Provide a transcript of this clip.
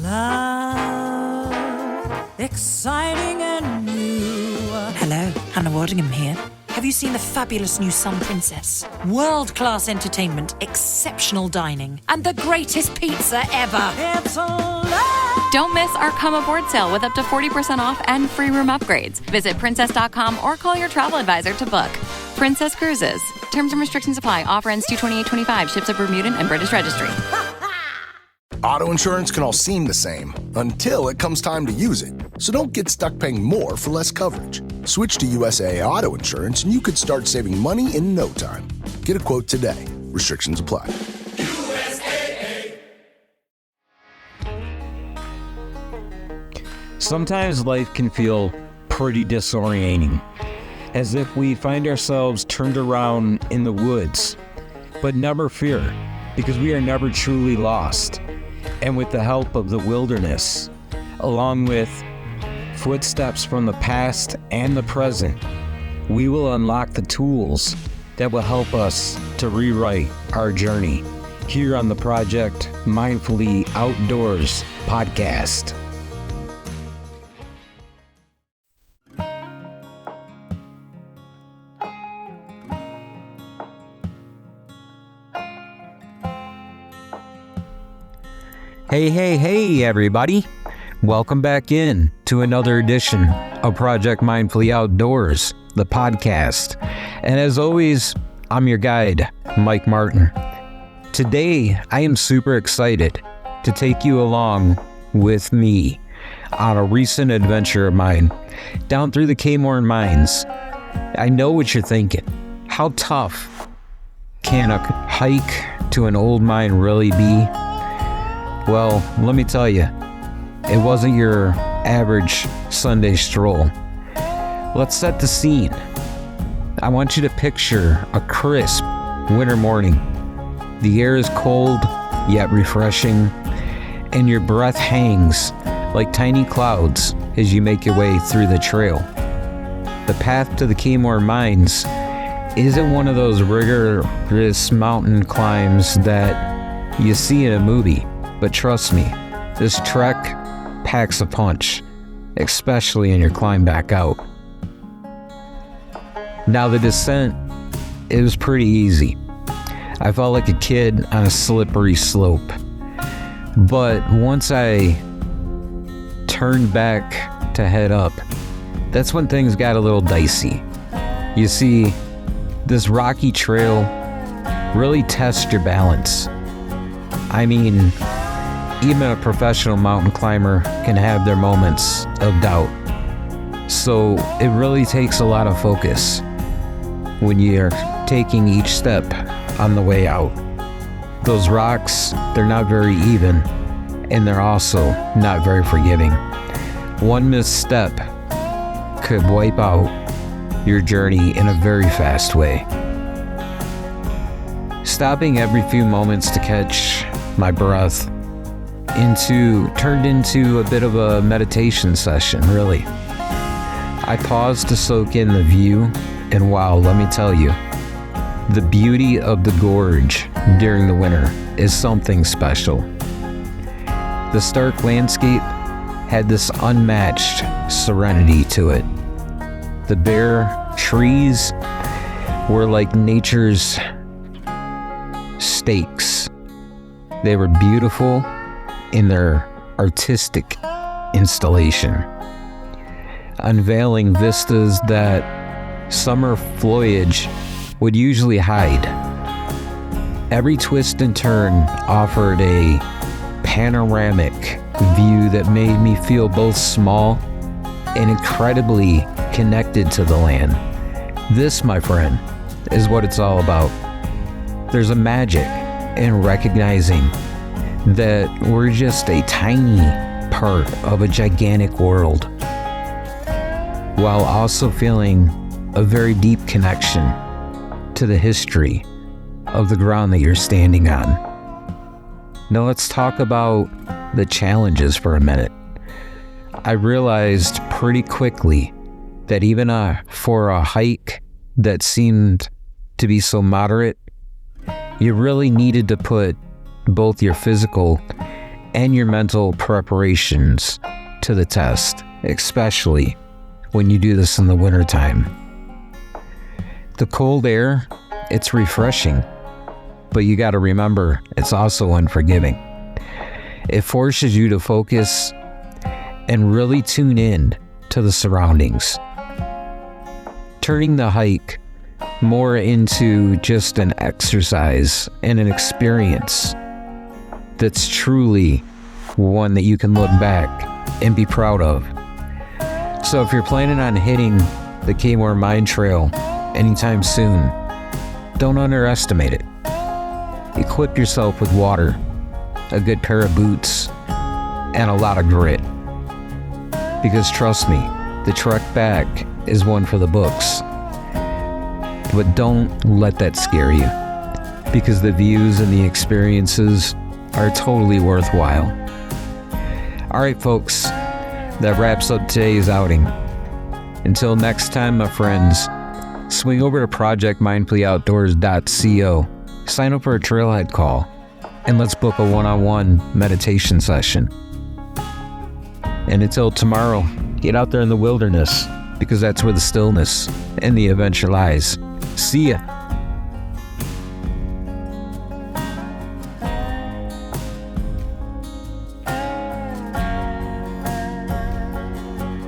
love, exciting and new. Hello, Hannah Waddingham here. Have you seen the fabulous new Sun Princess? World-class entertainment, exceptional dining, and the greatest pizza ever. It's a love. Don't miss our Come Aboard sale with up to 40% off and free room upgrades. Visit princess.com or call your travel advisor to book. Princess Cruises. Terms and restrictions apply. Offer ends 2/28/25. Ships of Bermudan and British Registry. Auto insurance can all seem the same until it comes time to use it. So don't get stuck paying more for less coverage. Switch to USAA Auto Insurance and you could start saving money in no time. Get a quote today. Restrictions apply. USAA. Sometimes life can feel pretty disorienting, as if we find ourselves turned around in the woods. But never fear, because we are never truly lost. And with the help of the wilderness, along with footsteps from the past and the present, we will unlock the tools that will help us to rewrite our journey here on the Project Mindfully Outdoors podcast. Hey, everybody. Welcome back in to another edition of Project Mindfully Outdoors, the podcast. And as always, I'm your guide, Mike Martin. Today, I am super excited to take you along with me on a recent adventure of mine down through the Kaymoor mines. I know what you're thinking. How tough can a hike to an old mine really be? Well, let me tell you, it wasn't your average Sunday stroll. Let's set the scene. I want you to picture a crisp winter morning. The air is cold, yet refreshing, and your breath hangs like tiny clouds as you make your way through the trail. The path to the Kaymoor mines isn't one of those rigorous mountain climbs that you see in a movie. But trust me, this trek packs a punch, especially in your climb back out. Now the descent, it was pretty easy. I felt like a kid on a slippery slope. But once I turned back to head up, that's when things got a little dicey. You see, this rocky trail really tests your balance. I mean, even a professional mountain climber can have their moments of doubt. So it really takes a lot of focus when you're taking each step on the way out. Those rocks, they're not very even, and they're also not very forgiving. One misstep could wipe out your journey in a very fast way. Stopping every few moments to catch my breath turned into a bit of a meditation session, really. I paused to soak in the view, and wow, let me tell you, the beauty of the Gorge during the winter is something special. The stark landscape had this unmatched serenity to it. The bare trees were like nature's stakes. They were beautiful in their artistic installation, unveiling vistas that summer foliage would usually hide. Every twist and turn offered a panoramic view that made me feel both small and incredibly connected to the land. This, my friend, is what it's all about. There's a magic in recognizing that we're just a tiny part of a gigantic world, while also feeling a very deep connection to the history of the ground that you're standing on. Now let's talk about the challenges for a minute. I realized pretty quickly that even for a hike that seemed to be so moderate, you really needed to put both your physical and your mental preparations to the test, especially when you do this in the wintertime. The cold air, it's refreshing, but you got to remember it's also unforgiving. It forces you to focus and really tune in to the surroundings, turning the hike more into just an exercise and an experience that's truly one that you can look back and be proud of. So if you're planning on hitting the Kaymoor Mine Trail anytime soon, don't underestimate it. Equip yourself with water, a good pair of boots, and a lot of grit. Because trust me, the trek back is one for the books. But don't let that scare you, because the views and the experiences are totally worthwhile. All right, folks, that wraps up today's outing. Until next time, my friends, swing over to projectmindfulloutdoors.co, sign up for a trailhead call, and let's book a one-on-one meditation session. And until tomorrow, get out there in the wilderness, because that's where the stillness and the adventure lies. See ya.